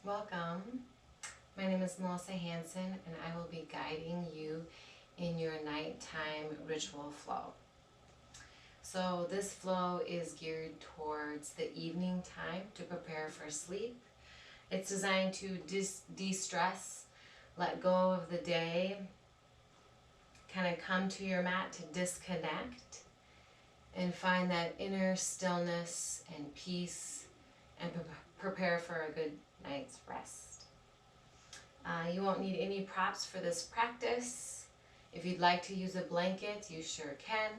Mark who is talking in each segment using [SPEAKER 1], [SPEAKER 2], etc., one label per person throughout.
[SPEAKER 1] Welcome. My name is Melissa Hanson and I will be guiding you in your nighttime ritual flow. So this flow is geared towards the evening time to prepare for sleep. It's designed to de-stress, let go of the day, kind of come to your mat to disconnect and find that inner stillness and peace and prepare for a good night's rest. You won't need any props for this practice. If you'd like to use a blanket, you sure can,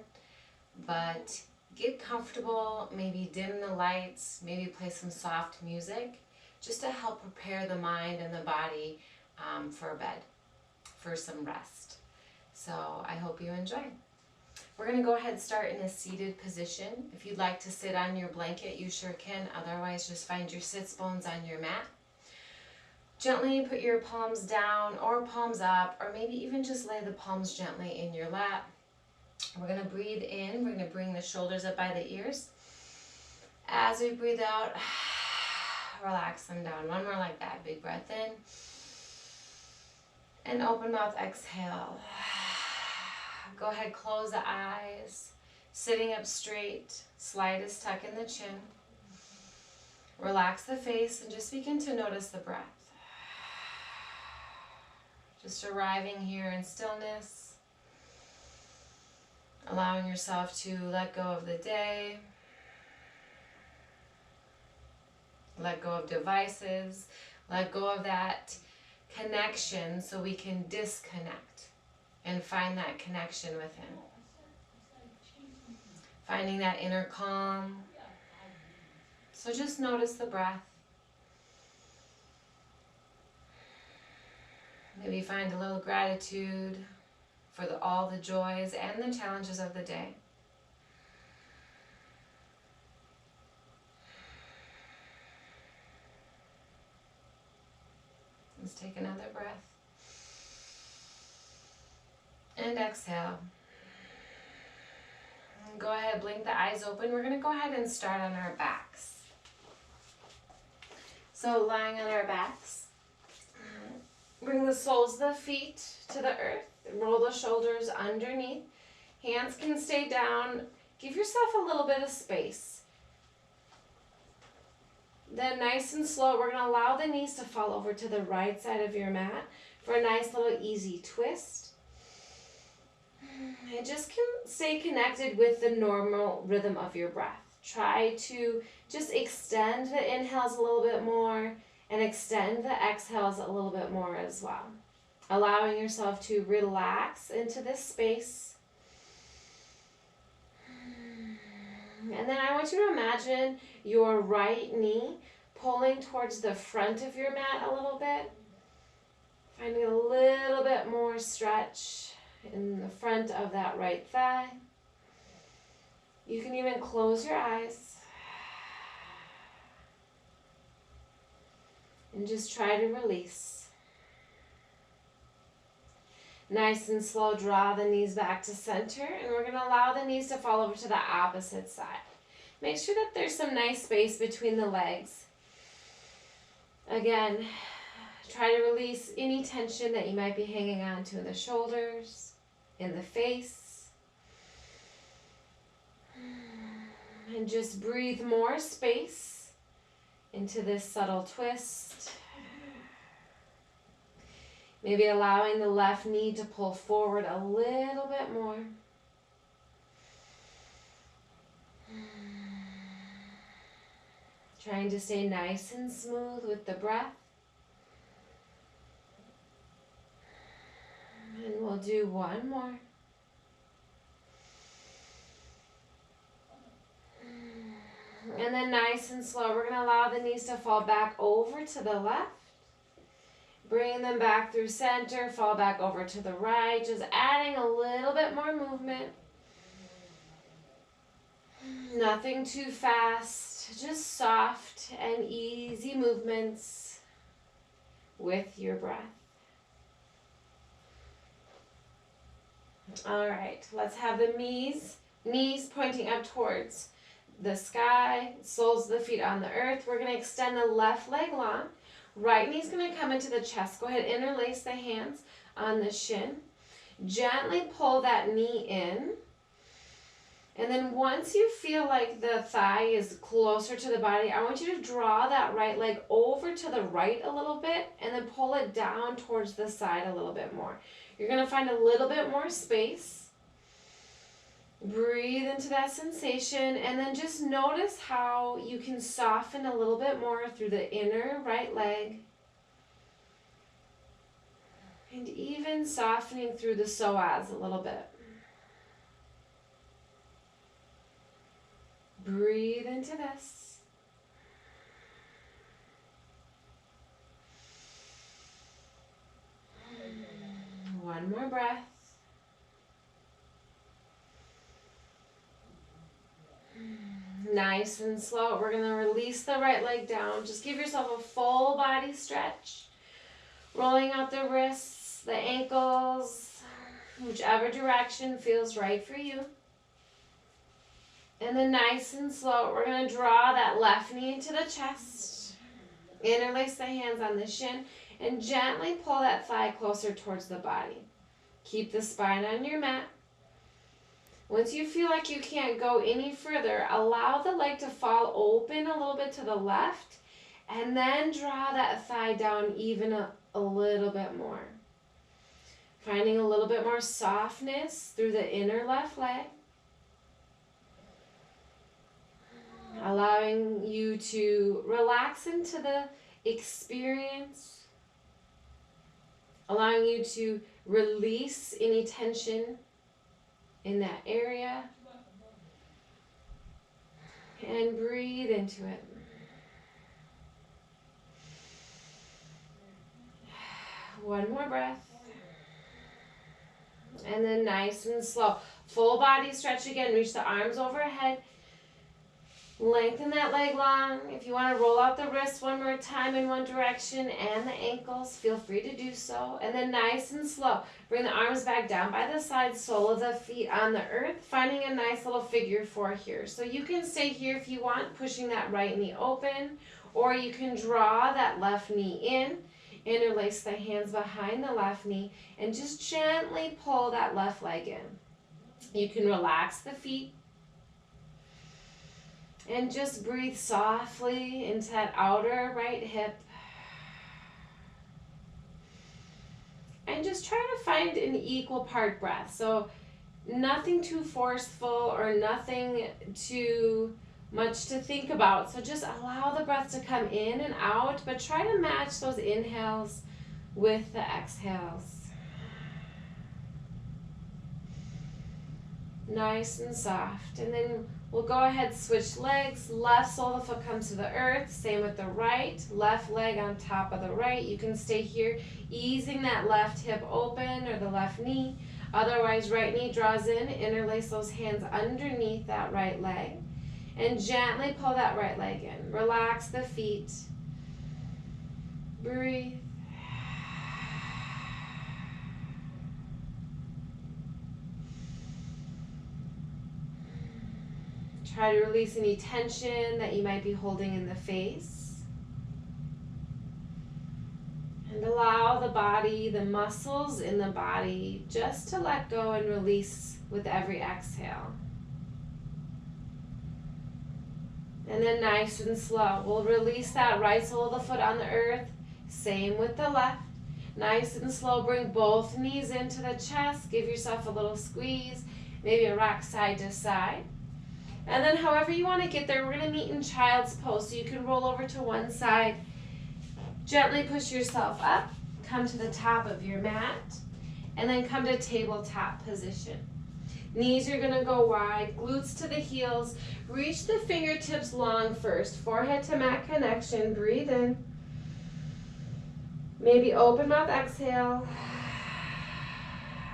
[SPEAKER 1] but get comfortable, maybe dim the lights, maybe play some soft music, just to help prepare the mind and the body for bed, for some rest. So I hope you enjoy. We're going to go ahead and start in a seated position. If you'd like to sit on your blanket, you sure can. Otherwise, just find your sits bones on your mat. Gently put your palms down or palms up, or maybe even just lay the palms gently in your lap. We're going to breathe in. We're going to bring the shoulders up by the ears. As we breathe out, relax them down. One more like that. Big breath in. And open mouth, exhale. Go ahead, close the eyes. Sitting up straight, slightest tuck in the chin. Relax the face and just begin to notice the breath. Just arriving here in stillness. Allowing yourself to let go of the day. Let go of devices. Let go of that connection so we can disconnect and find that connection within. Finding that inner calm. So just notice the breath. Maybe find a little gratitude for all the joys and the challenges of the day. Let's take another breath. And exhale. And go ahead, blink the eyes open. We're going to go ahead and start on our backs. So lying on our backs, bring the soles of the feet to the earth. Roll the shoulders underneath. Hands can stay down. Give yourself a little bit of space. Then nice and slow, we're going to allow the knees to fall over to the right side of your mat for a nice little easy twist. And just stay connected with the normal rhythm of your breath. Try to just extend the inhales a little bit more and extend the exhales a little bit more as well. Allowing yourself to relax into this space. And then I want you to imagine your right knee pulling towards the front of your mat a little bit. Finding a little bit more stretch in the front of that right thigh. You can even close your eyes and just try to release. Nice and slow, draw the knees back to center, and we're going to allow the knees to fall over to the opposite side. Make sure that there's some nice space between the legs. Again, try to release any tension that you might be hanging on to in the shoulders, in the face. And just breathe more space into this subtle twist. Maybe allowing the left knee to pull forward a little bit more. Trying to stay nice and smooth with the breath. And we'll do one more. And then nice and slow, we're going to allow the knees to fall back over to the left. Bring them back through center, fall back over to the right, just adding a little bit more movement. Nothing too fast, just soft and easy movements with your breath. All right, let's have the knees pointing up towards the sky, soles of the feet on the earth. We're going to extend the left leg long.
[SPEAKER 2] Right knee's going to come into the chest. Go ahead, interlace the hands on the shin. Gently pull that knee in. And then once you feel like the thigh is closer to the body, I want you to draw that right leg over to the right a little bit and then pull it down towards the side a little bit more. You're going to find a little bit more space. Breathe into that sensation and then just notice how you can soften a little bit more through the inner right leg. And even softening through the psoas a little bit. Breathe into this. One more breath. Nice and slow. We're going to release the right leg down. Just give yourself a full body stretch. Rolling out the wrists, the ankles, whichever direction feels right for you. And then nice and slow, we're going to draw that left knee into the chest. Interlace the hands on the shin and gently pull that thigh closer towards the body. Keep the spine on your mat. Once you feel like you can't go any further, allow the leg to fall open a little bit to the left and then draw that thigh down even a little bit more. Finding a little bit more softness through the inner left leg. Allowing you to relax into the experience. Allowing you to release any tension in that area. And breathe into it. One more breath. And then nice and slow. Full body stretch again. Reach the arms overhead. Lengthen that leg long. If you want to roll out the wrists one more time in one direction and the ankles, feel free to do so. And then nice and slow. Bring the arms back down by the side, sole of the feet on the earth, finding a nice little figure four here. So you can stay here if you want, pushing that right knee open, or you can draw that left knee in, interlace the hands behind the left knee, and just gently pull that left leg in. You can relax the feet. And just breathe softly into that outer right hip. And just try to find an equal part breath. So nothing too forceful or nothing too much to think about. So just allow the breath to come in and out, but try to match those inhales with the exhales. Nice and soft. And then we'll go ahead, switch legs. Left sole of the foot comes to the earth. Same with the right. Left leg on top of the right. You can stay here, easing that left hip open or the left knee. Otherwise, right knee draws in. Interlace those hands underneath that right leg. And gently pull that right leg in. Relax the feet. Breathe. Try to release any tension that you might be holding in the face. And allow the body, the muscles in the body, just to let go and release with every exhale. And then nice and slow, we'll release that right sole of the foot on the earth. Same with the left. Nice and slow, bring both knees into the chest. Give yourself a little squeeze, maybe a rock side to side. And then however you want to get there, we're going to meet in child's pose. So you can roll over to one side, gently push yourself up, come to the top of your mat, and then come to tabletop position. Knees are going to go wide, glutes to the heels. Reach the fingertips long first, forehead to mat connection. Breathe in. Maybe open mouth exhale.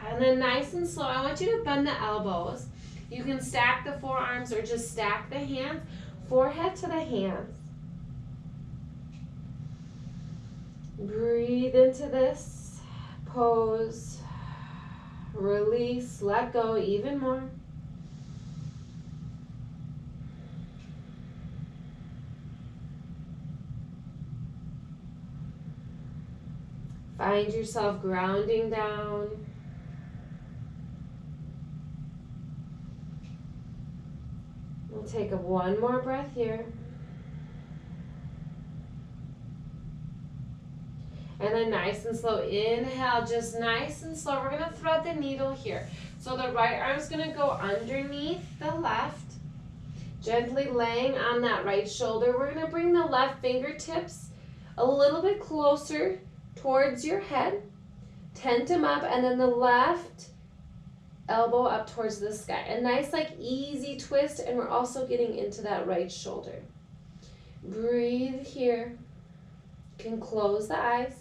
[SPEAKER 2] And then nice and slow, I want you to bend the elbows. You can stack the forearms or just stack the hands, forehead to the hands. Breathe into this pose. Release, let go even more. Find yourself grounding down. We'll take one more breath here. And then nice and slow, inhale, just nice and slow. We're gonna thread the needle here. So the right arm's gonna go underneath the left, gently laying on that right shoulder. We're gonna bring the left fingertips a little bit closer towards your head, tent them up, and then the left elbow up towards the sky. A nice easy twist, and we're also getting into that right shoulder. Breathe here. You can close the eyes.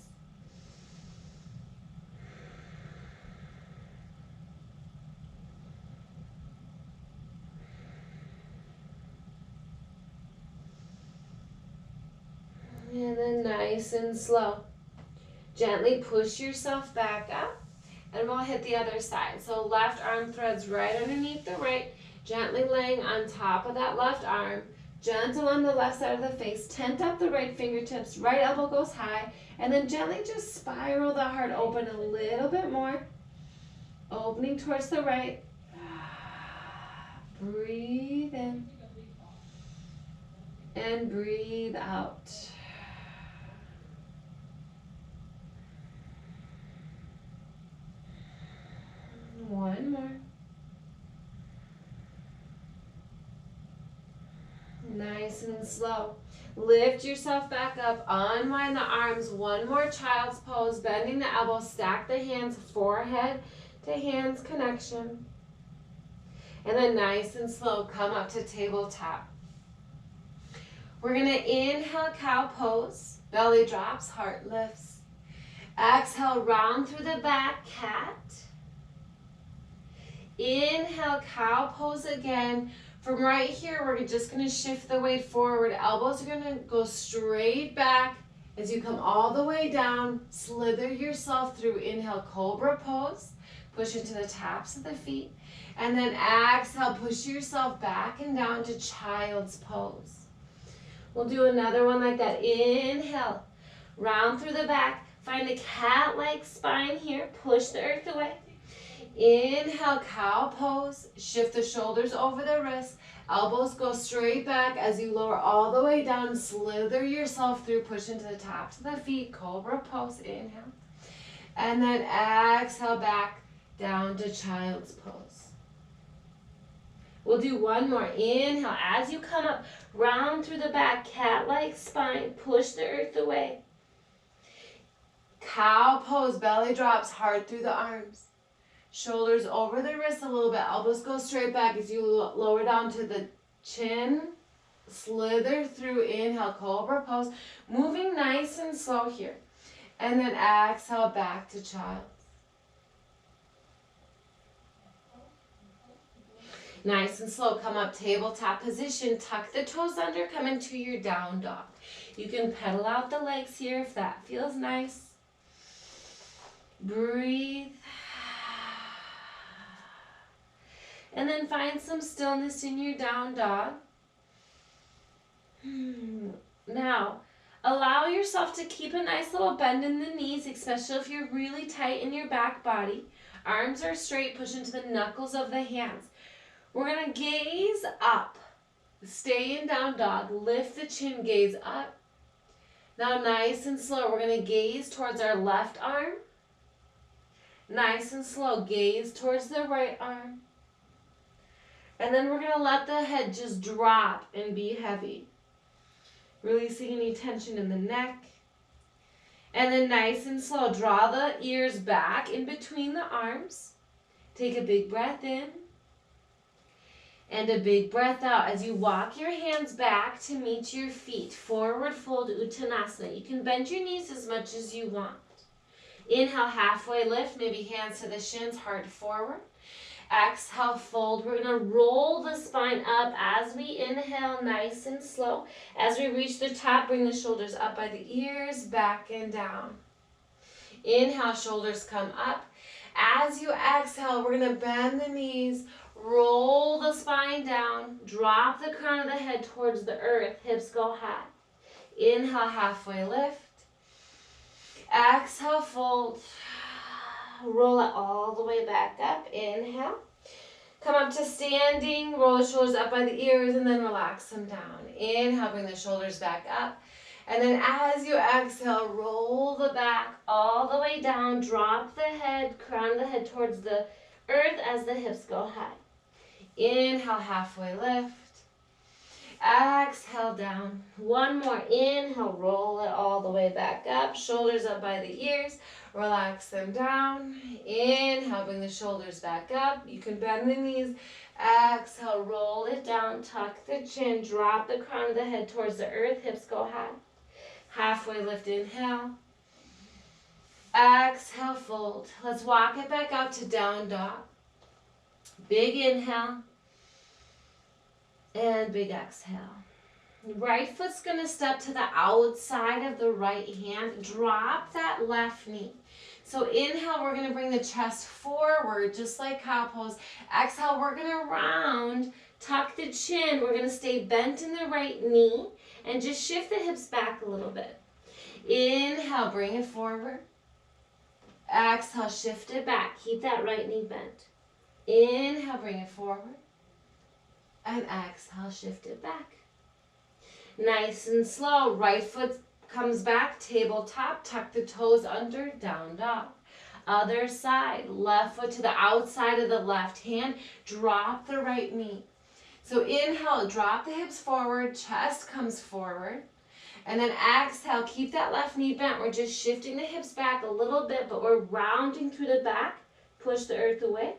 [SPEAKER 2] And then nice and slow. Gently push yourself back up, and we'll hit the other side. So left arm threads right underneath the right, gently laying on top of that left arm, gentle on the left side of the face, tent up the right fingertips, right elbow goes high, and then gently just spiral the heart open a little bit more, opening towards the right. Breathe in, and breathe out. One more. Nice and slow. Lift yourself back up. Unwind the arms. One more child's pose. Bending the elbows. Stack the hands. Forehead to hands connection. And then nice and slow. Come up to tabletop. We're going to inhale, cow pose. Belly drops. Heart lifts. Exhale, round through the back, cat. Inhale, cow pose again. From right here, we're just going to shift the weight forward. Elbows are going to go straight back as you come all the way down. Slither yourself through. Inhale, cobra pose. Push into the tops of the feet. And then exhale, push yourself back and down to child's pose. We'll do another one like that. Inhale, round through the back. Find a cat-like spine here. Push the earth away. Inhale, cow pose. Shift the shoulders over the wrists. Elbows go straight back as you lower all the way down. Slither yourself through. Push into the tops of the feet. Cobra pose. Inhale. And then exhale back down to child's pose. We'll do one more. Inhale. As you come up, round through the back. Cat-like spine. Push the earth away. Cow pose. Belly drops. Heart through the arms. Shoulders over the wrists a little bit. Elbows go straight back as you lower down to the chin. Slither through. Inhale, cobra pose. Moving nice and slow here. And then exhale back to child. Nice and slow. Come up tabletop position. Tuck the toes under. Come into your down dog. You can pedal out the legs here if that feels nice. Breathe. And then find some stillness in your down dog. Now, allow yourself to keep a nice little bend in the knees, especially if you're really tight in your back body. Arms are straight, push into the knuckles of the hands. We're going to gaze up. Stay in down dog. Lift the chin, gaze up. Now, nice and slow, we're going to gaze towards our left arm. Nice and slow, gaze towards the right arm. And then we're going to let the head just drop and be heavy. Releasing any tension in the neck. And then nice and slow, draw the ears back in between the arms. Take a big breath in. And a big breath out as you walk your hands back to meet your feet. Forward fold Uttanasana. You can bend your knees as much as you want. Inhale, halfway lift, maybe hands to the shins, heart forward. Exhale, fold. We're going to roll the spine up as we inhale, nice and slow. As we reach the top, bring the shoulders up by the ears, back and down. Inhale, shoulders come up. As you exhale, we're going to bend the knees, roll the spine down, drop the crown of the head towards the earth, hips go high. Inhale, halfway lift. Exhale, fold. Roll it all the way back up. Inhale. Come up to standing. Roll the shoulders up by the ears and then relax them down. Inhale, bring the shoulders back up. And then as you exhale, roll the back all the way down. Drop the head, crown of the head towards the earth as the hips go high. Inhale, halfway lift. Exhale down. One more. Inhale, roll it all the way back up. Shoulders up by the ears. Relax them down. Inhale, bring the shoulders back up. You can bend the knees. Exhale, roll it down. Tuck the chin. Drop the crown of the head towards the earth. Hips go high. Halfway lift. Inhale. Exhale, fold. Let's walk it back out to down dog. Big inhale. And big exhale. Right foot's going to step to the outside of the right hand. Drop that left knee. So inhale, we're going to bring the chest forward, just like cow pose. Exhale, we're going to round, tuck the chin. We're going to stay bent in the right knee and just shift the hips back a little bit. Inhale, bring it forward. Exhale, shift it back. Keep that right knee bent. Inhale, bring it forward. And exhale, shift it back. Nice and slow. Right foot comes back, tabletop. Tuck the toes under, down dog. Other side. Left foot to the outside of the left hand. Drop the right knee. So inhale, drop the hips forward. Chest comes forward. And then exhale, keep that left knee bent. We're just shifting the hips back a little bit, but we're rounding through the back. Push the earth away.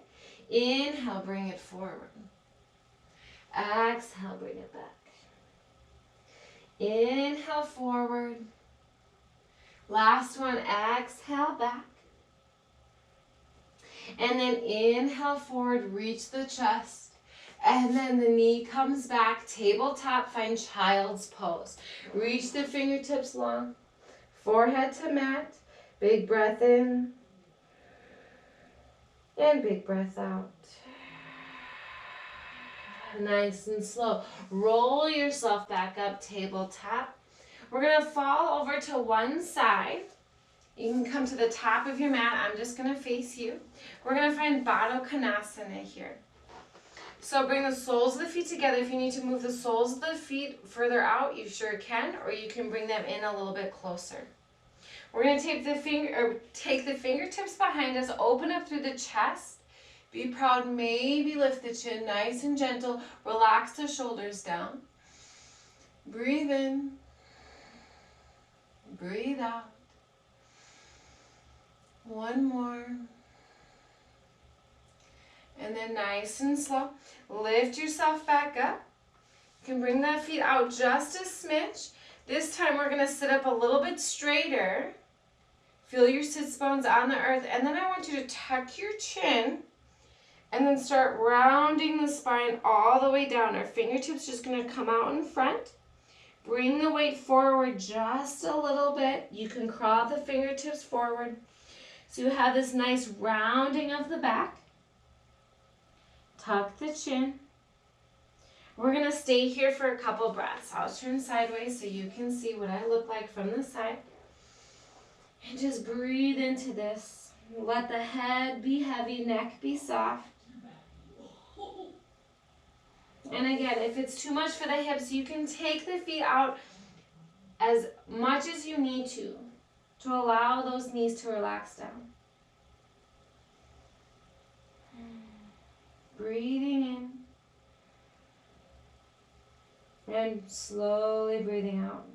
[SPEAKER 2] Inhale, bring it forward. Exhale, bring it back. Inhale, forward. Last one, exhale, back. And then inhale, forward, reach the chest. And then the knee comes back, tabletop, find child's pose. Reach the fingertips long, forehead to mat. Big breath in. And big breath out. Nice and slow. Roll yourself back up, tabletop. We're going to fall over to one side. You can come to the top of your mat. I'm just going to face you. We're going to find Baddha Konasana here. So bring the soles of the feet together. If you need to move the soles of the feet further out, you sure can, or you can bring them in a little bit closer. We're going to take the fingertips behind us, open up through the chest. Be proud, maybe lift the chin nice and gentle. Relax the shoulders down. Breathe in. Breathe out. One more. And then nice and slow. Lift yourself back up. You can bring the feet out just a smidge. This time we're going to sit up a little bit straighter. Feel your sits bones on the earth. And then I want you to tuck your chin. And then start rounding the spine all the way down. Our fingertips just going to come out in front. Bring the weight forward just a little bit. You can crawl the fingertips forward. So you have this nice rounding of the back. Tuck the chin. We're going to stay here for a couple breaths. I'll turn sideways so you can see what I look like from the side. And just breathe into this. Let the head be heavy, neck be soft. And again, if it's too much for the hips, you can take the feet out as much as you need to allow those knees to relax down. Breathing in and slowly breathing out.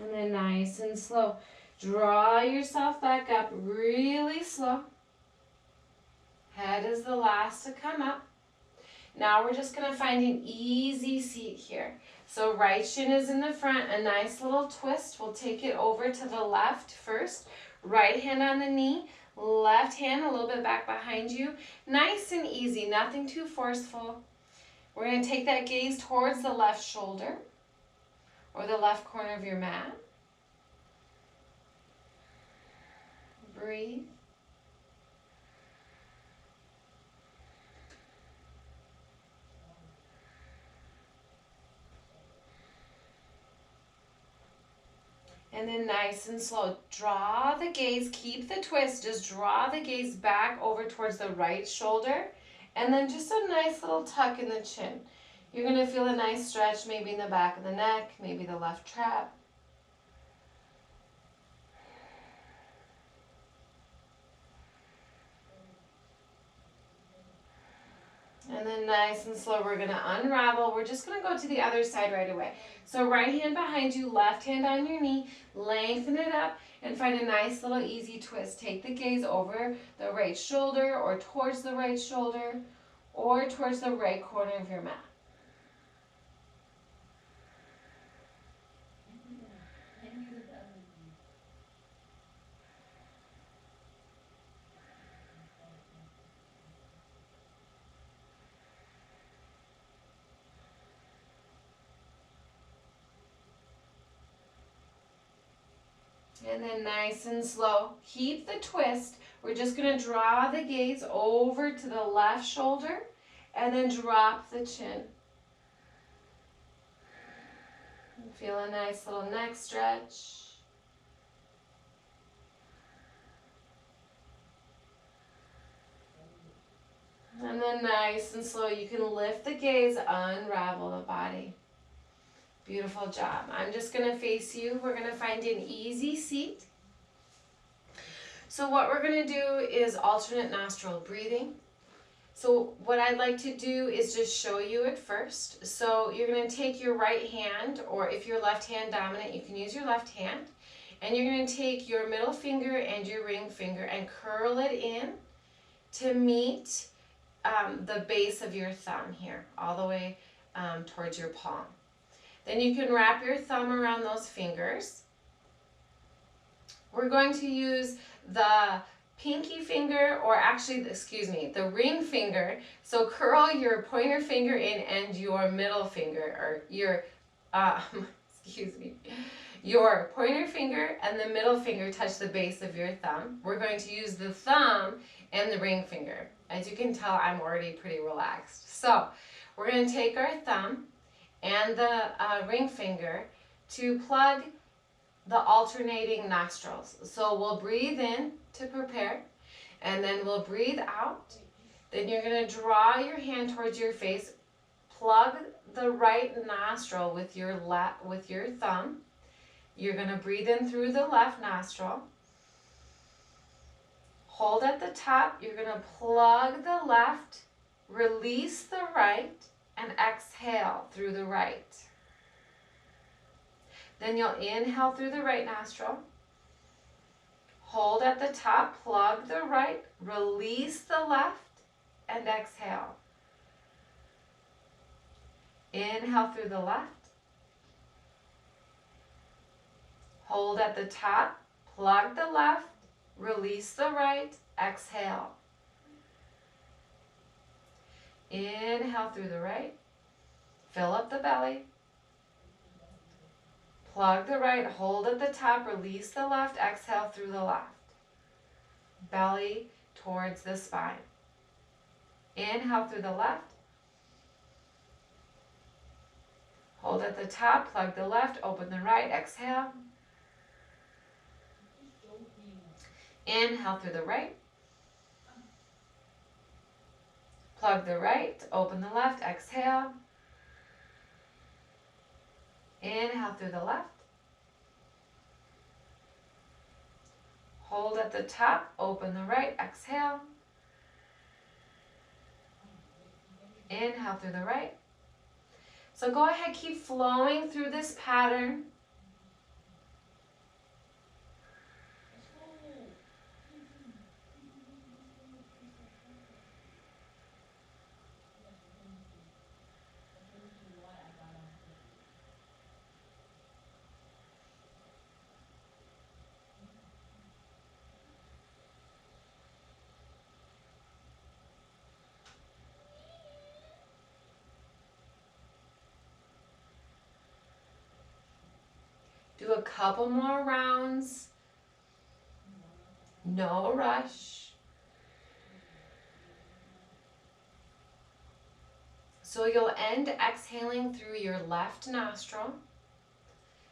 [SPEAKER 2] And then nice and slow. Draw yourself back up really slow. Head is the last to come up. Now we're just going to find an easy seat here. So right shin is in the front, a nice little twist. We'll take it over to the left first. Right hand on the knee, left hand a little bit back behind you. Nice and easy, nothing too forceful. We're going to take that gaze towards the left shoulder or the left corner of your mat. Breathe. And then nice and slow, draw the gaze, keep the twist, just draw the gaze back over towards the right shoulder, and then just a nice little tuck in the chin. You're going to feel a nice stretch maybe in the back of the neck, maybe the left trap. And then nice and slow, we're going to unravel. We're just going to go to the other side right away. So right hand behind you, left hand on your knee, lengthen it up and find a nice little easy twist. Take the gaze over the right shoulder or towards the right shoulder or towards the right corner of your mat. And then nice and slow, keep the twist. We're just going to draw the gaze over to the left shoulder and then drop the chin. And feel a nice little neck stretch. And then nice and slow, you can lift the gaze, unravel the body. Beautiful job. I'm just going to face you. We're going to find an easy seat. So what we're going to do is alternate nostril breathing. So what I'd like to do is just show you it first. So you're going to take your right hand, or if you're left hand dominant, you can use your left hand. And you're going to take your middle finger and your ring finger and curl it in to meet the base of your thumb here, all the way towards your palm. Then you can wrap your thumb around those fingers. We're going to use the pinky finger, or actually, excuse me, the ring finger. So curl your pointer finger in and your middle finger, or your, excuse me, your pointer finger and the middle finger touch the base of your thumb. We're going to use the thumb and the ring finger. As you can tell, I'm already pretty relaxed. So we're going to take our thumb and the ring finger to plug the alternating nostrils. So we'll breathe in to prepare, and then we'll breathe out. Then you're going to draw your hand towards your face, plug the right nostril with your thumb. You're going to breathe in through the left nostril. Hold at the top. You're going to plug the left, release the right, and exhale through the right. Then you'll inhale through the right nostril. Hold at the top, plug the right, release the left, and exhale. Inhale through the left. Hold at the top, plug the left, release the right, exhale. Inhale through the right, fill up the belly. Plug the right, hold at the top, release the left, exhale through the left. Belly towards the spine. Inhale through the left. Hold at the top, plug the left, open the right, exhale. Inhale through the right. Plug the right, open the left, exhale. Inhale through the left. Hold at the top, open the right, exhale. Inhale through the right. So go ahead, keep flowing through this pattern. Do a couple more rounds. No rush. So you'll end exhaling through your left nostril.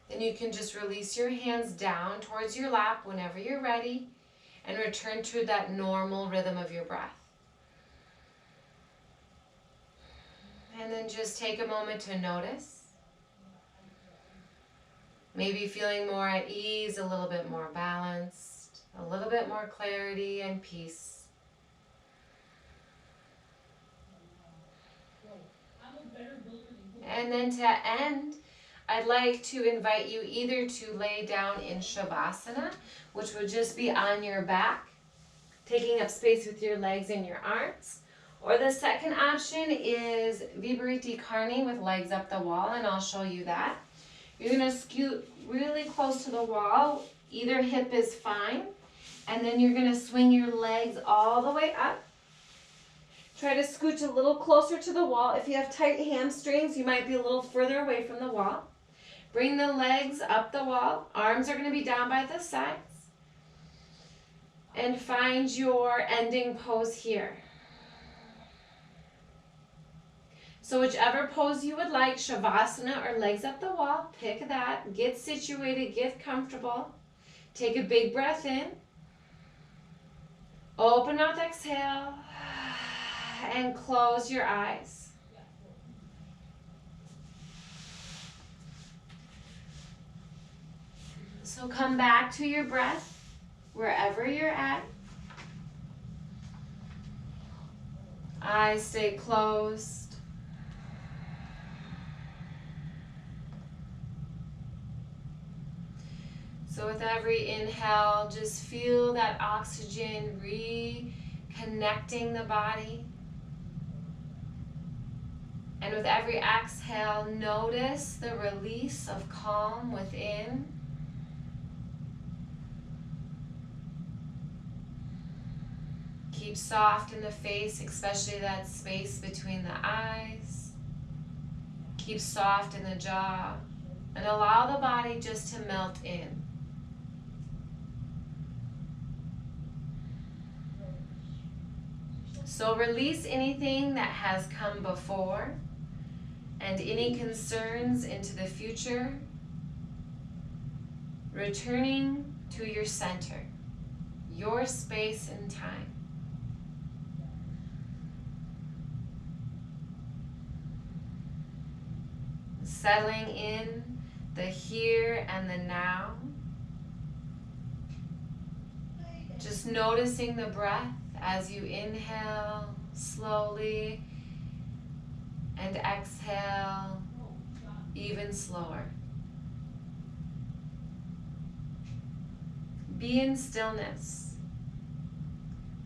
[SPEAKER 1] Then you can just release your hands down towards your lap whenever you're ready and return to that normal rhythm of your breath. And then just take a moment to notice. Maybe feeling more at ease, a little bit more balanced, a little bit more clarity and peace. And then to end, I'd like to invite you either to lay down in Shavasana, which would just be on your back, taking up space with your legs and your arms. Or the second option is Viparita Karni with legs up the wall, and I'll show you that. You're going to scoot really close to the wall. Either hip is fine. And then you're going to swing your legs all the way up. Try to scooch a little closer to the wall. If you have tight hamstrings, you might be a little further away from the wall. Bring the legs up the wall. Arms are going to be down by the sides. And find your ending pose here. So whichever pose you would like, Shavasana or legs up the wall, pick that. Get situated, get comfortable. Take a big breath in. Open mouth, exhale. And close your eyes. So come back to your breath wherever you're at. Eyes stay closed. So with every inhale, just feel that oxygen reconnecting the body. And with every exhale, notice the release of calm within. Keep soft in the face, especially that space between the eyes. Keep soft in the jaw. And allow the body just to melt in. So release anything that has come before and any concerns into the future, returning to your center, your space and time. Settling in the here and the now. Just noticing the breath as you inhale slowly and exhale even slower. Be in stillness.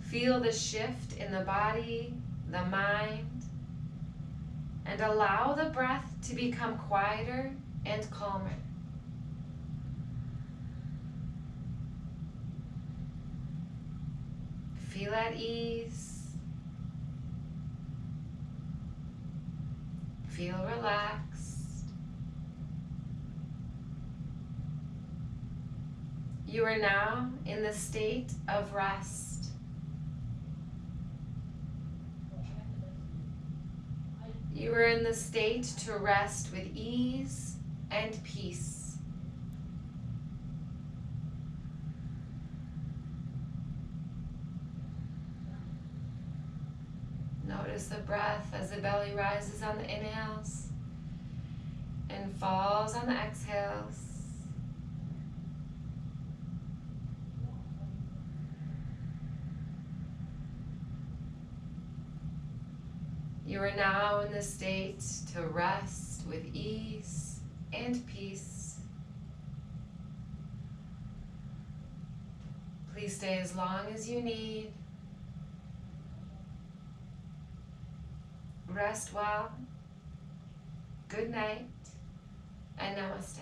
[SPEAKER 1] Feel the shift in the body, the mind, and allow the breath to become quieter and calmer. Feel at ease. Feel relaxed. You are now in the state of rest. You are in the state to rest with ease and peace. Notice the breath as the belly rises on the inhales and falls on the exhales. You are now in the state to rest with ease and peace. Please stay as long as you need. Rest well. Good night and namaste.